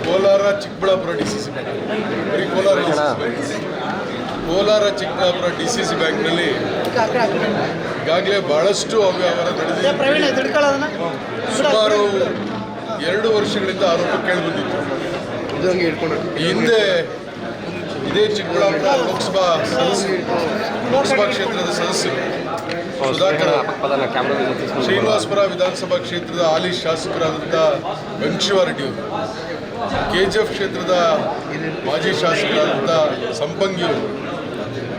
Kolar Chikkaballapur DCC bank, Kolar Chikkaballapur DCC ಬ್ಯಾಂಕ್ನಲ್ಲಿ ಈಗಾಗಲೇ ಬಹಳಷ್ಟು ಅವ್ಯವಹಾರ ನಡೆದಿದೆ. ಸುಮಾರು 2 ವರ್ಷಗಳಿಂದ ಆರೋಪ ಕೇಳಿಬಂದಿತ್ತು. ಹಿಂದೆ ಇದೇ ಚಿಕ್ಕಬಳ್ಳಾಪುರ ಲೋಕಸಭಾ ಕ್ಷೇತ್ರದ ಸದಸ್ಯರು ಸುಧಾಕರ್, ಶ್ರೀನಿವಾಸಪುರ ವಿಧಾನಸಭಾ ಕ್ಷೇತ್ರದ ಹಾಲಿ ಶಾಸಕರಾದಂಥ ವೆಂಕಟೇಶ್ವರರೆಡ್ಡಿ ಅವರು, KGF ಕ್ಷೇತ್ರದ ಮಾಜಿ ಶಾಸಕರಾದಂಥ ಸಂಪಂಗಿಯವರು,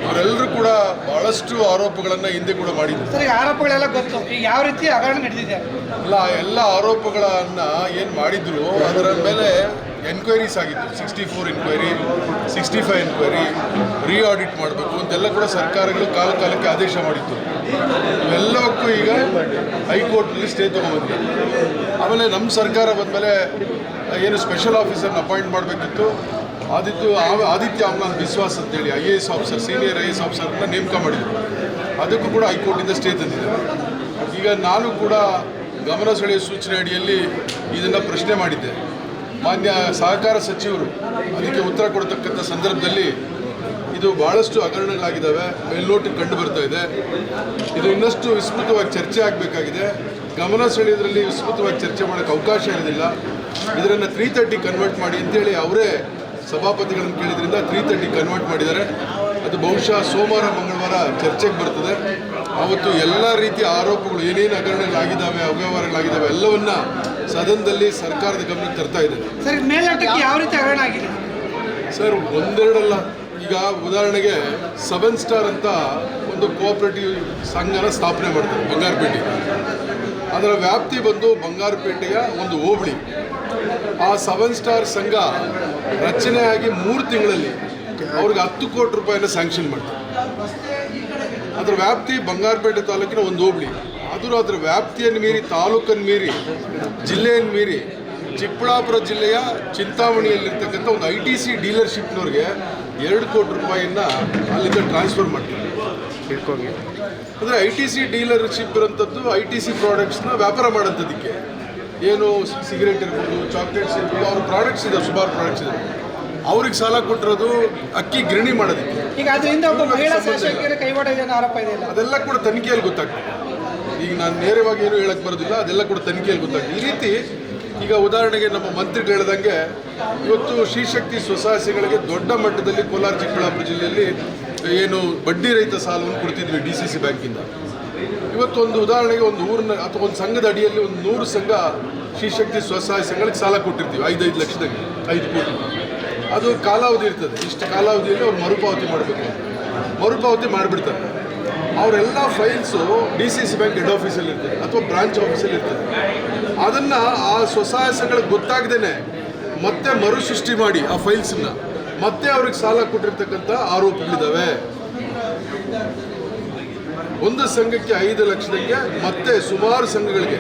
ಇವರೆಲ್ಲರೂ ಕೂಡ ಬಹಳಷ್ಟು ಆರೋಪಗಳನ್ನು ಹಿಂದೆ ಕೂಡ ಮಾಡಿದ್ರು. ಆರೋಪಗಳೆಲ್ಲ ಗೊತ್ತು, ಈಗ ಯಾವ ರೀತಿ ಹಗರಣ ನಡೆದಿದೆ ಅಲ್ಲ, ಎಲ್ಲ ಆರೋಪಗಳನ್ನು ಏನು ಮಾಡಿದ್ರು ಅದರ ಮೇಲೆ ಎನ್ಕ್ವೈರೀಸ್ ಆಗಿತ್ತು. 64 ಎನ್ಕ್ವೈರಿ, 65 ಎನ್ಕ್ವೈರಿ, ಆಡಿಟ್ ಮಾಡಬೇಕು ಅಂತೆಲ್ಲ ಕೂಡ ಸರ್ಕಾರಗಳು ಕಾಲಕ್ಕೆ ಆದೇಶ ಮಾಡಿತ್ತು. ಇವೆಲ್ಲವಕ್ಕೂ ಈಗ ಹೈಕೋರ್ಟ್ನಲ್ಲಿ ಸ್ಟೇ ತೊಗೊಂಡ್ಬಂದಿದೆ. ಆಮೇಲೆ ನಮ್ಮ ಸರ್ಕಾರ ಬಂದಮೇಲೆ ಏನು ಸ್ಪೆಷಲ್ ಆಫೀಸರ್ನ ಅಪಾಯಿಂಟ್ ಮಾಡಬೇಕಿತ್ತು. ಆದಿತ್ಯ ಆಮ್ಲಾನ್ ಬಿಸ್ವಾಸ್ ಅಂತೇಳಿ IAS ಆಫೀಸರ್, ಸೀನಿಯರ್ IAS ಆಫೀಸರ್ನ ನೇಮಕ ಮಾಡಿದರು. ಅದಕ್ಕೂ ಕೂಡ ಹೈಕೋರ್ಟಿಂದ ಸ್ಟೇ ತಂದಿದ್ದಾರೆ. ಈಗ ನಾನು ಕೂಡ ಗಮನ ಸೆಳೆಯುವ ಸೂಚನೆ ಅಡಿಯಲ್ಲಿ ಇದನ್ನು ಪ್ರಶ್ನೆ ಮಾಡಿದ್ದೆ. ಮಾನ್ಯ ಸಹಕಾರ ಸಚಿವರು ಅದಕ್ಕೆ ಉತ್ತರ ಕೊಡ್ತಕ್ಕಂಥ ಸಂದರ್ಭದಲ್ಲಿ ಇದು ಭಾಳಷ್ಟು ಹಗರಣಗಳಾಗಿದ್ದಾವೆ, ಮೇಲ್ನೋಟಕ್ಕೆ ಕಂಡು ಬರ್ತಾ ಇದೆ, ಇದು ಇನ್ನಷ್ಟು ವಿಸ್ತೃತವಾಗಿ ಚರ್ಚೆ ಆಗಬೇಕಾಗಿದೆ, ಗಮನ ಸೆಳೆಯೋದ್ರಲ್ಲಿ ವಿಸ್ತೃತವಾಗಿ ಚರ್ಚೆ ಮಾಡೋಕ್ಕೆ ಅವಕಾಶ ಇರೋದಿಲ್ಲ, ಇದನ್ನು 330 ಕನ್ವರ್ಟ್ ಮಾಡಿ ಅಂತೇಳಿ ಅವರೇ ಸಭಾಪತಿಗಳನ್ನು ಕೇಳಿದ್ರಿಂದ 330 ಕನ್ವರ್ಟ್ ಮಾಡಿದ್ದಾರೆ. ಅದು ಬಹುಶಃ ಸೋಮವಾರ ಮಂಗಳವಾರ ಚರ್ಚೆಗೆ ಬರ್ತದೆ. ಆವತ್ತು ಎಲ್ಲ ರೀತಿಯ ಆರೋಪಗಳು ಏನೇನು ಹಗರಣಗಳಾಗಿದ್ದಾವೆ, ಅವ್ಯವಹಾರಗಳಾಗಿದ್ದಾವೆ ಎಲ್ಲವನ್ನ ಸದನದಲ್ಲಿ ಸರ್ಕಾರದ ಗಮನಕ್ಕೆ ತರ್ತಾ ಇದೆ. ಸರ್, ಮೇಲ್ನೋಟಕ್ಕೆ ಯಾವ ರೀತಿ ಹಗರಣ ಆಗಿದೆ ಸರ್? ಒಂದೆರಡಲ್ಲ. ಈಗ ಉದಾಹರಣೆಗೆ 7 ಸ್ಟಾರ್ ಅಂತ ಒಂದು ಕೋಆಪರೇಟಿವ್ ಸಂಘನ ಸ್ಥಾಪನೆ ಮಾಡ್ತಾರೆ ಬಂಗಾರಪೇಟೆ. ಅದರ ವ್ಯಾಪ್ತಿ ಬಂದು ಬಂಗಾರಪೇಟೆಯ ಒಂದು ಹೋಬಳಿ. ಆ 7 ಸ್ಟಾರ್ ಸಂಘ ರಚನೆಯಾಗಿ 3 ತಿಂಗಳಲ್ಲಿ ಅವ್ರಿಗೆ 10 ಕೋಟಿ ರೂಪಾಯಿನ ಸ್ಯಾಂಕ್ಷನ್ ಮಾಡ್ತಾರೆ. ಅದರ ವ್ಯಾಪ್ತಿ ಬಂಗಾರಪೇಟೆ ತಾಲೂಕಿನ ಒಂದು ಹೋಬಳಿ. ಅದರ ವ್ಯಾಪ್ತಿಯನ್ನು ಮೀರಿ, ತಾಲೂಕನ್ನು ಮೀರಿ, ಜಿಲ್ಲೆಯನ್ನು ಮೀರಿ ಚಿಕ್ಕಬಳ್ಳಾಪುರ ಜಿಲ್ಲೆಯ ಚಿಂತಾಮಣಿಯಲ್ಲಿರ್ತಕ್ಕಂಥ ಒಂದು ITC ಡೀಲರ್ಶಿಪ್ನವ್ರಿಗೆ 2 ಕೋಟಿ ರೂಪಾಯಿನ ಅಲ್ಲಿಂದ ಟ್ರಾನ್ಸ್ಫರ್ ಮಾಡ್ತಾರೆ. ಅಂದರೆ ITC ಡೀಲರ್ಶಿಪ್ ಇರೋಂಥದ್ದು ITC ಪ್ರಾಡಕ್ಟ್ಸ್ನ ವ್ಯಾಪಾರ ಮಾಡೋಂಥದ್ದಕ್ಕೆ, ಏನು ಸಿಗರೇಟ್ ಇರ್ಬೋದು, ಚಾಕ್ಲೇಟ್ಸ್ ಇರ್ಬೋದು, ಅವ್ರ ಪ್ರಾಡಕ್ಟ್ಸ್ ಇದೆ, ಸುಮಾರು ಪ್ರಾಡಕ್ಟ್ಸ್ ಇದೆ. ಅವ್ರಿಗೆ ಸಾಲ ಕೊಟ್ಟಿರೋದು ಅಕ್ಕಿ ಗಿರಣಿ ಮಾಡೋದಕ್ಕೆ. ಈಗ ಅದರಿಂದ ಒಬ್ಬ ಮಹಿಳಾ ಶಾಸಕರ ಕೈವಾಡ ಇದೆ ಅನ್ನೋ ಆರೋಪ ಇದೆ. ಅದೆಲ್ಲ ಕೂಡ ತನಿಖೆಯಲ್ಲಿ ಗೊತ್ತಾಗ್ತದೆ. ಈಗ ನಾನು ನೇರವಾಗಿ ಏನು ಹೇಳಕ್ಕೆ ಬರೋದಿಲ್ಲ, ಅದೆಲ್ಲ ಕೂಡ ತನಿಖೆಯಲ್ಲಿ ಗೊತ್ತಾಗ್ತದೆ. ಈ ರೀತಿ ಈಗ ಉದಾಹರಣೆಗೆ ನಮ್ಮ ಮಂತ್ರಿಗಳು ಹೇಳ್ದಂಗೆ ಇವತ್ತು ಶ್ರೀಶಕ್ತಿ ಸ್ವಸಹಾಯಗಳಿಗೆ ದೊಡ್ಡ ಮಟ್ಟದಲ್ಲಿ ಕೋಲಾರ ಚಿಕ್ಕಬಳ್ಳಾಪುರ ಜಿಲ್ಲೆಯಲ್ಲಿ ಏನು ಬಡ್ಡಿ ರಹಿತ ಸಾಲವನ್ನು ಕೊಡ್ತಿದ್ವಿ DCC ಬ್ಯಾಂಕಿಂದ. ಇವತ್ತು ಒಂದು ಉದಾಹರಣೆಗೆ ಒಂದು ಊರಿನ ಅಥವಾ ಒಂದು ಸಂಘದ ಅಡಿಯಲ್ಲಿ ಒಂದು 100 ಸಂಘ ಶ್ರೀಶಕ್ತಿ ಸ್ವಸಹಾಯ ಸಂಘಗಳಿಗೆ ಸಾಲ ಕೊಟ್ಟಿರ್ತೀವಿ 5 ಲಕ್ಷದಲ್ಲಿ 5 ಕೋಟಿ. ಅದು ಕಾಲಾವಧಿ ಇರ್ತದೆ, ಇಷ್ಟು ಕಾಲಾವಧಿಯಲ್ಲಿ ಅವ್ರು ಮರುಪಾವತಿ ಮಾಡಬೇಕು. ಮರುಪಾವತಿ ಮಾಡಿಬಿಡ್ತಾರೆ. ಅವರೆಲ್ಲ ಫೈಲ್ಸು DCC ಬ್ಯಾಂಕ್ ಹೆಡ್ ಆಫೀಸಲ್ಲಿ ಇರ್ತದೆ ಅಥವಾ ಬ್ರಾಂಚ್ ಆಫೀಸಲ್ಲಿ ಇರ್ತದೆ. ಅದನ್ನು ಆ ಸ್ವಸಹಾಯ ಸಂಘಗಳಿಗೆ ಗೊತ್ತಾಗ್ದೇ ಮತ್ತೆ ಮರುಸೃಷ್ಟಿ ಮಾಡಿ ಆ ಫೈಲ್ಸನ್ನು ಮತ್ತೆ ಅವ್ರಿಗೆ ಸಾಲ ಕೊಟ್ಟಿರ್ತಕ್ಕಂಥ ಆರೋಪಗಳಿದ್ದಾವೆ. ಒಂದು ಸಂಘಕ್ಕೆ 5 ಲಕ್ಷದಂಗೆ ಮತ್ತೆ ಸುಮಾರು ಸಂಘಗಳಿಗೆ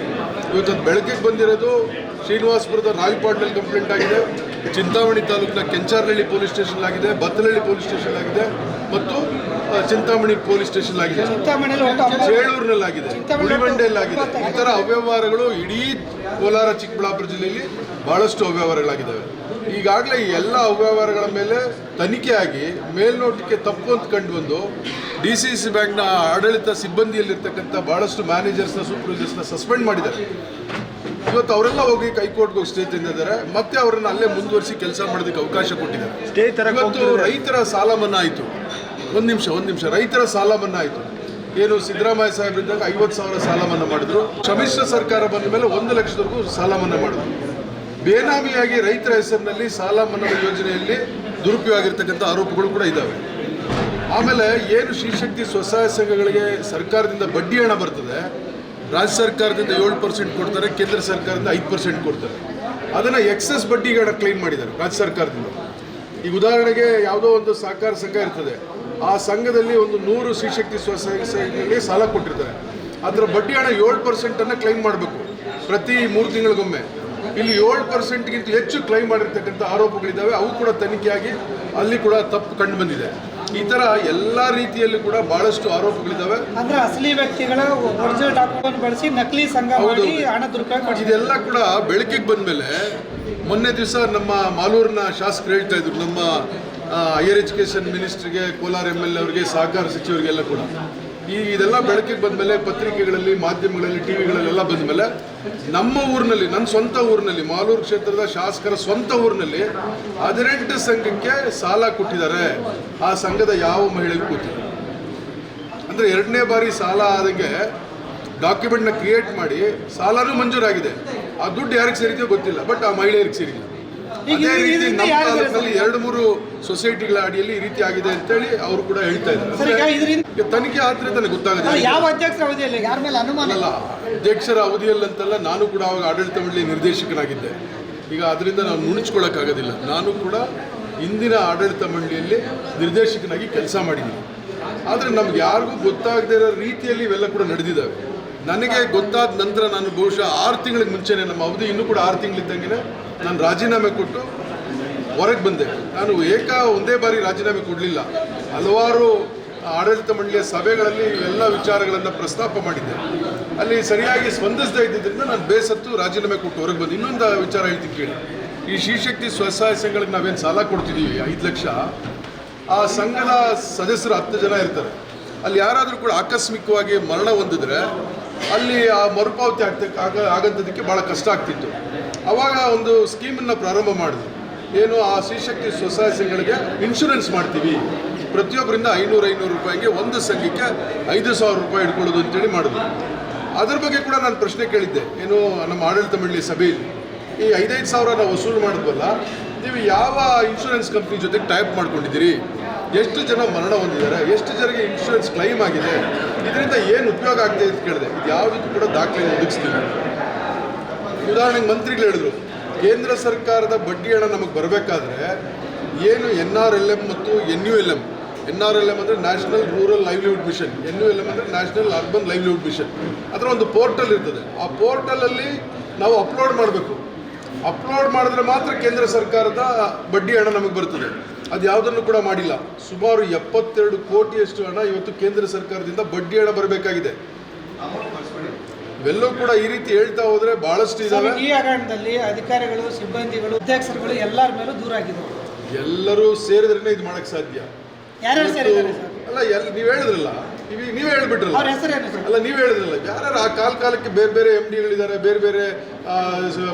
ಇವತ್ತು ಅದು ಬೆಳಕಿಗೆ ಬಂದಿರೋದು. ಶ್ರೀನಿವಾಸಪುರದ ರಾಯಪಾಡ್ನಲ್ಲಿ ಕಂಪ್ಲೇಂಟ್ ಆಗಿದೆ, ಚಿಂತಾಮಣಿ ತಾಲೂಕಿನ ಕೆಂಚಾರಹಳ್ಳಿ ಪೊಲೀಸ್ ಸ್ಟೇಷನ್ ಆಗಿದೆ, ಬತ್ತನಹಳ್ಳಿ ಪೊಲೀಸ್ ಸ್ಟೇಷನ್ ಆಗಿದೆ ಮತ್ತು ಚಿಂತಾಮಣಿ ಪೊಲೀಸ್ ಸ್ಟೇಷನ್ ಆಗಿದೆ, ಚೇಳೂರಿನಲ್ಲಾಗಿದೆ, ಗುಡಿಬಂಡೆಯಲ್ಲಾಗಿದೆ. ಈ ಥರ ಅವ್ಯವಹಾರಗಳು ಇಡೀ ಕೋಲಾರ ಚಿಕ್ಕಬಳ್ಳಾಪುರ ಜಿಲ್ಲೆಯಲ್ಲಿ ಭಾಳಷ್ಟು ಅವ್ಯವಹಾರಗಳಾಗಿದ್ದಾವೆ. ಈಗಾಗಲೇ ಈ ಎಲ್ಲ ಅವ್ಯವಹಾರಗಳ ಮೇಲೆ ತನಿಖೆ ಆಗಿ ಮೇಲ್ನೋಟಕ್ಕೆ ತಪ್ಪು ಅಂತ ಕಂಡು ಬಂದು DCC ಬ್ಯಾಂಕ್ನ ಆಡಳಿತ ಸಿಬ್ಬಂದಿಯಲ್ಲಿರ್ತಕ್ಕಂಥ ಭಾಳಷ್ಟು ಮ್ಯಾನೇಜರ್ಸ್ನ, ಸೂಪರ್ವೈಸರ್ಸ್ನ ಸಸ್ಪೆಂಡ್ ಮಾಡಿದ್ದಾರೆ. ಇವತ್ತು ಅವರೆಲ್ಲ ಹೋಗಿ ಹೈಕೋರ್ಟ್ಗೆ ಹೋಗಿ ಸ್ಟೇ ತಂದಿದ್ದಾರೆ. ಮತ್ತೆ ಅವರನ್ನು ಅಲ್ಲೇ ಮುಂದುವರಿಸಿ ಕೆಲಸ ಮಾಡೋದಕ್ಕೆ ಅವಕಾಶ ಕೊಟ್ಟಿದ್ದಾರೆ. ಇವತ್ತು ರೈತರ ಸಾಲ ಮನ್ನಾ ಆಯಿತು. ಒಂದು ನಿಮಿಷ ರೈತರ ಸಾಲ ಮನ್ನಾ ಆಯಿತು. ಏನು ಸಿದ್ದರಾಮಯ್ಯ ಸಾಹೇಬರಿದ್ದಾಗ 50,000 ಸಾಲ ಮನ್ನಾ ಮಾಡಿದ್ರು. ಸಮ್ಮಿಶ್ರ ಸರ್ಕಾರ ಬಂದ ಮೇಲೆ 1 ಲಕ್ಷದವರೆಗೂ ಸಾಲ ಮನ್ನಾ ಮಾಡಿದ್ರು. ಬೇನಾಮಿಯಾಗಿ ರೈತರ ಹೆಸರಿನಲ್ಲಿ ಸಾಲ ಮನ್ನಾ ಯೋಜನೆಯಲ್ಲಿ ದುರುಪಯೋಗ ಆಗಿರ್ತಕ್ಕಂಥ ಆರೋಪಗಳು ಕೂಡ ಇದ್ದಾವೆ. ಆಮೇಲೆ ಏನು ಶ್ರೀಶಕ್ತಿ ಸ್ವಸಹಾಯ ಸಂಘಗಳಿಗೆ ಸರ್ಕಾರದಿಂದ ಬಡ್ಡಿ ಹಣ ಬರ್ತದೆ, ರಾಜ್ಯ ಸರ್ಕಾರದಿಂದ 7% ಕೊಡ್ತಾರೆ, ಕೇಂದ್ರ ಸರ್ಕಾರದಿಂದ 5% ಕೊಡ್ತಾರೆ. ಅದನ್ನು ಎಕ್ಸೆಸ್ ಬಡ್ಡಿಗೆ ಹಣ ಕ್ಲೈಮ್ ಮಾಡಿದ್ದಾರೆ ರಾಜ್ಯ ಸರ್ಕಾರದಿಂದ. ಈಗ ಉದಾಹರಣೆಗೆ ಯಾವುದೋ ಒಂದು ಸಹಕಾರ ಸಂಘ ಇರ್ತದೆ, ಆ ಸಂಘದಲ್ಲಿ ಒಂದು 100 ಶ್ರೀಶಕ್ತಿ ಸ್ವಸಹಾಯ ಸಂಘಗಳಿಗೆ ಸಾಲ ಕೊಟ್ಟಿರ್ತಾರೆ. ಅದರ ಬಡ್ಡಿ ಹಣ 7% ಕ್ಲೈಮ್ ಮಾಡಬೇಕು ಪ್ರತಿ 3 ತಿಂಗಳಿಗೊಮ್ಮೆ. ಇಲ್ಲಿ 7%ಗಿಂತ ಹೆಚ್ಚು ಕ್ಲೈಮ್ ಮಾಡಿರ್ತಕ್ಕಂಥ ಆರೋಪಗಳಿದ್ದಾವೆ. ಅವು ಕೂಡ ತನಿಖೆಯಾಗಿ ಅಲ್ಲಿ ಕೂಡ ತಪ್ಪು ಕಂಡು ಬಂದಿದೆ. ಈ ತರ ಎಲ್ಲ ರೀತಿಯಲ್ಲೂ ಕೂಡ ಬಹಳಷ್ಟು ಆರೋಪಗಳಿದ್ದಾವೆ. ಅಂದ್ರೆ ಅಸಲಿ ವ್ಯಕ್ತಿಗಳ ಒರಿಜಿನಲ್ ಡಾಕ್ಯುಮೆಂಟ್ ಬಳಸಿ ನಕಲಿ ಸಂಘ ಮಾಡಿ ಹಣ ದುರುಪಯೋಗ. ಇದೆಲ್ಲ ಕೂಡ ಬೆಳಕಿಗೆ ಬಂದ ಮೇಲೆ ಮೊನ್ನೆ ದಿವಸ ನಮ್ಮ ಮಾಲೂರಿನ ಶಾಸಕರು ಹೇಳ್ತಾ ಇದ್ರು, ನಮ್ಮ ಹೈಯರ್ ಎಜುಕೇಷನ್ ಮಿನಿಸ್ಟ್ರಿಗೆ, ಕೋಲಾರ MLA ಅವರಿಗೆ, ಸಹಕಾರ ಸಚಿವರಿಗೆಲ್ಲ ಕೂಡ ಇದೆಲ್ಲ ಬೆಳಕಿಗೆ ಬಂದಮೇಲೆ ಪತ್ರಿಕೆಗಳಲ್ಲಿ, ಮಾಧ್ಯಮಗಳಲ್ಲಿ, ಟಿವಿಗಳಲ್ಲೆಲ್ಲ ಬಂದಮೇಲೆ ನಮ್ಮ ಊರಿನಲ್ಲಿ, ನನ್ನ ಸ್ವಂತ ಊರಿನಲ್ಲಿ, ಮಾಲೂರು ಕ್ಷೇತ್ರದ ಶಾಸಕರ ಸ್ವಂತ ಊರಿನಲ್ಲಿ 18 ಸಂಘಕ್ಕೆ ಸಾಲ ಕೊಟ್ಟಿದ್ದಾರೆ. ಆ ಸಂಘದ ಯಾವ ಮಹಿಳೆಗೂ ಗೊತ್ತಿಲ್ಲ. ಅಂದರೆ 2ನೇ ಬಾರಿ ಸಾಲ ಆದಂಗೆ ಡಾಕ್ಯುಮೆಂಟ್ನ ಕ್ರಿಯೇಟ್ ಮಾಡಿ ಸಾಲನೂ ಮಂಜೂರಾಗಿದೆ. ಆ ದುಡ್ಡು ಯಾರಿಗೆ ಸೇರಿದೆಯೋ ಗೊತ್ತಿಲ್ಲ, ಬಟ್ ಆ ಮಹಿಳೆಯರಿಗೆ ಸೇರಿಲ್ಲ. ಅದೇ ರೀತಿ ನಮ್ಮ ತಾಲೂಕಿನಲ್ಲಿ 2-3 ಸೊಸೈಟಿಗಳ ಅಡಿಯಲ್ಲಿ ಈ ರೀತಿ ಆಗಿದೆ ಅಂತೇಳಿ ಅವರು ಕೂಡ ಹೇಳ್ತಾ ಇದ್ದಾರೆ. ತನಿಖೆ ಆದ್ರೆ ನನಗೆ ಗೊತ್ತಾಗುತ್ತೆ. ಯಾವ ಅಧ್ಯಕ್ಷರ ಅವಧಿಯಲ್ಲಿ ಯಾರ ಮೇಲೆ ಅನುಮಾನ ಅಲ್ಲ, ಅಧ್ಯಕ್ಷರ ಅವಧಿಯಲ್ಲಂತಲ್ಲ, ನಾನು ಕೂಡ ಅವಾಗ ಆಡಳಿತ ಮಂಡಳಿ ನಿರ್ದೇಶಕನಾಗಿದ್ದೆ. ಈಗ ಅದರಿಂದ ನಾವು ನುಣುಚ್ಕೊಳ್ಳೋಕ್ಕಾಗೋದಿಲ್ಲ. ನಾನು ಕೂಡ ಇಂದಿನ ಆಡಳಿತ ಮಂಡಳಿಯಲ್ಲಿ ನಿರ್ದೇಶಕನಾಗಿ ಕೆಲಸ ಮಾಡಿದ್ದೀನಿ. ಆದರೆ ನಮ್ಗೆ ಯಾರಿಗೂ ಗೊತ್ತಾಗದೇ ಇರೋ ರೀತಿಯಲ್ಲಿ ಇವೆಲ್ಲ ಕೂಡ ನಡೆದಿದ್ದಾವೆ. ನನಗೆ ಗೊತ್ತಾದ ನಂತರ ನಾನು ಬಹುಶಃ 6 ತಿಂಗಳಿಗೆ ಮುಂಚೆನೇ, ನಮ್ಮ ಅವಧಿ ಇನ್ನೂ ಕೂಡ 6 ತಿಂಗಳಿದ್ದಂಗೆ ನಾನು ರಾಜೀನಾಮೆ ಕೊಟ್ಟು ಹೊರಗೆ ಬಂದೆ. ನಾನು ಒಂದೇ ಬಾರಿ ರಾಜೀನಾಮೆ ಕೊಡಲಿಲ್ಲ. ಹಲವಾರು ಆಡಳಿತ ಮಂಡಳಿಯ ಸಭೆಗಳಲ್ಲಿ ಎಲ್ಲ ವಿಚಾರಗಳನ್ನು ಪ್ರಸ್ತಾಪ ಮಾಡಿದ್ದೆ. ಅಲ್ಲಿ ಸರಿಯಾಗಿ ಸ್ಪಂದಿಸದೇ ಇದ್ದಿದ್ದರಿಂದ ನಾನು ಬೇಸತ್ತು ರಾಜೀನಾಮೆ ಕೊಟ್ಟು ಹೊರಗೆ ಬಂದೆ. ಇನ್ನೊಂದು ವಿಚಾರ ಹೇಳ್ತೀನಿ ಕೇಳಿ. ಈ ಶ್ರೀಶಕ್ತಿ ಸ್ವಸಹಾಯ ಸಂಘಗಳಿಗೆ ನಾವೇನು ಸಾಲ ಕೊಡ್ತಿದ್ದೀವಿ 5 ಲಕ್ಷ, ಆ ಸಂಘದ ಸದಸ್ಯರು 10 ಜನ ಇರ್ತಾರೆ. ಅಲ್ಲಿ ಯಾರಾದರೂ ಕೂಡ ಆಕಸ್ಮಿಕವಾಗಿ ಮರಣ ಹೊಂದಿದ್ರೆ ಅಲ್ಲಿ ಆ ಮರುಪಾವತಿ ಆಗಂಥದಕ್ಕೆ ಭಾಳ ಕಷ್ಟ ಆಗ್ತಿತ್ತು. ಆವಾಗ ಒಂದು ಸ್ಕೀಮನ್ನು ಪ್ರಾರಂಭ ಮಾಡಿದ್ರು. ಏನು, ಆ ಶ್ರೀಶಕ್ತಿ ಸ್ವಸಹಾಯ ಸಂಘಗಳಿಗೆ ಇನ್ಶೂರೆನ್ಸ್ ಮಾಡ್ತೀವಿ, ಪ್ರತಿಯೊಬ್ಬರಿಂದ 500 ರೂಪಾಯಿಗೆ ಒಂದು ಸಂಘಕ್ಕೆ 5,000 ರೂಪಾಯಿ ಇಟ್ಕೊಳ್ಳೋದು ಅಂತೇಳಿ ಮಾಡಿದ್ರು. ಅದ್ರ ಬಗ್ಗೆ ಕೂಡ ನಾನು ಪ್ರಶ್ನೆ ಕೇಳಿದ್ದೆ, ಏನು ನಮ್ಮ ಆಡಳಿತ ಮಂಡಳಿ ಸಭೆಯಲ್ಲಿ. ಈ 5,000 ನಾವು ವಸೂಲು ಮಾಡಿದ್ವಲ್ಲ, ನೀವು ಯಾವ ಇನ್ಶೂರೆನ್ಸ್ ಕಂಪ್ನಿ ಜೊತೆಗೆ ಟೈಪ್ ಮಾಡ್ಕೊಂಡಿದ್ದೀರಿ, ಎಷ್ಟು ಜನ ಮರಣ ಹೊಂದಿದ್ದಾರೆ, ಎಷ್ಟು ಜನರಿಗೆ ಇನ್ಶೂರೆನ್ಸ್ ಕ್ಲೈಮ್ ಆಗಿದೆ, ಇದರಿಂದ ಏನು ಉಪಯೋಗ ಆಗ್ತಿದೆ ಅಂತ ಕೇಳಿದೆ. ಇದು ಯಾವುದಕ್ಕೂ ಕೂಡ ದಾಖಲೆ ಒದಗಿಸ್ತೀವಿ. ಉದಾಹರಣೆಗೆ ಮಂತ್ರಿಗಳು ಹೇಳಿದ್ರು, ಕೇಂದ್ರ ಸರ್ಕಾರದ ಬಡ್ಡಿ ಹಣ ನಮಗೆ ಬರಬೇಕಾದ್ರೆ ಏನು NRLM ಮತ್ತು NULM. NRLM ಅಂದರೆ national rural livelihood mission, NULM ಅಂದರೆ ನ್ಯಾಷನಲ್ ಅರ್ಬನ್ ಲೈವ್ಲಿಹುಡ್ ಮಿಷನ್. ಅದರ ಒಂದು ಪೋರ್ಟಲ್ ಇರ್ತದೆ. ಆ ಪೋರ್ಟಲಲ್ಲಿ ನಾವು ಅಪ್ಲೋಡ್ ಮಾಡಬೇಕು. ಅಪ್ಲೋಡ್ ಮಾಡಿದ್ರೆ ಮಾತ್ರ ಕೇಂದ್ರ ಸರ್ಕಾರದ ಬಡ್ಡಿ ಹಣ ನಮಗೆ ಬರ್ತದೆ. ಅದು ಯಾವುದನ್ನು ಕೂಡ ಮಾಡಿಲ್ಲ. ಸುಮಾರು 72 ಕೋಟಿಯಷ್ಟು ಹಣ ಇವತ್ತು ಕೇಂದ್ರ ಸರ್ಕಾರದಿಂದ ಬಡ್ಡಿ ಹಣ ಬರಬೇಕಾಗಿದೆ. ಇವೆಲ್ಲವೂ ಕೂಡ ಈ ರೀತಿ ಹೇಳ್ತಾ ಹೋದ್ರೆ ಬಹಳಷ್ಟು ಇದಾವೆ. ಈ ಹಗರಣದಲ್ಲಿ ಅಧಿಕಾರಿಗಳು, ಸಿಬ್ಬಂದಿಗಳು, ಅಧ್ಯಕ್ಷರುಗಳು ಎಲ್ಲರ ಮೇಲೂ ದೂರ ಆಗಿದ್ದಾರೆ. ಎಲ್ಲರೂ ಸೇರಿದ್ರೇನೆ ಇದು ಮಾಡಕ್ಕೆ ಸಾಧ್ಯ. ಯಾರ್ಯಾರು ಸೇರಿದ್ದಾರೆ ಸರ್? ಅಲ್ಲ, ನೀವು ಹೇಳಿದ್ರಲ್ಲ, ನೀವೇ ಹೇಳ್ಬಿಟ್ರಲ್ಲ. ಅವ್ರ ಹೆಸರೇನು ಸರ್? ಅಲ್ಲ, ನೀವು ಹೇಳಿದ್ರಲ್ಲ, ಯಾರು ಆ ಕಾಲಕ್ಕೆ ಬೇರೆ MDಗಳಿದ್ದಾರೆ, ಬೇರೆ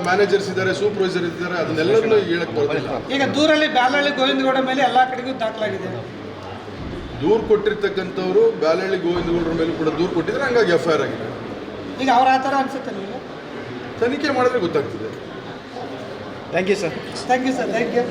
ಮ್ಯಾನೇಜರ್ಸ್ ಇದ್ದಾರೆ, ಸೂಪರ್ವೈಸರ್ ಇದ್ದಾರೆ, ಅದನ್ನೆಲ್ಲರನ್ನೂ ಹೇಳಕ್ ಬರೋದಿಲ್ಲ. ಈಗ ದೂರಲ್ಲಿ ಬ್ಯಾಲಹಳ್ಳಿ ಗೋವಿಂದಗೌಡ ಮೇಲೆ ಎಲ್ಲ ಕಡೆಗೂ ದಾಖಲಾಗಿದೆ. ದೂರು ಕೊಟ್ಟಿರ್ತಕ್ಕಂಥವ್ರು ಬ್ಯಾಲಹಳ್ಳಿ ಗೋವಿಂದಗೌಡರ ಮೇಲೂ ಕೂಡ ದೂರು ಕೊಟ್ಟಿದ್ರೆ, ಹಂಗಾಗಿ FIR ಆಗಿದೆ. ಈಗ ಅವ್ರ ಆ ಥರ ಅನ್ಸುತ್ತೆ ನಿಮಗೆ? ತನಿಖೆ ಮಾಡಿದ್ರೆ ಗೊತ್ತಾಗ್ತದೆ. Thank you sir. Thank you sir. Thank you.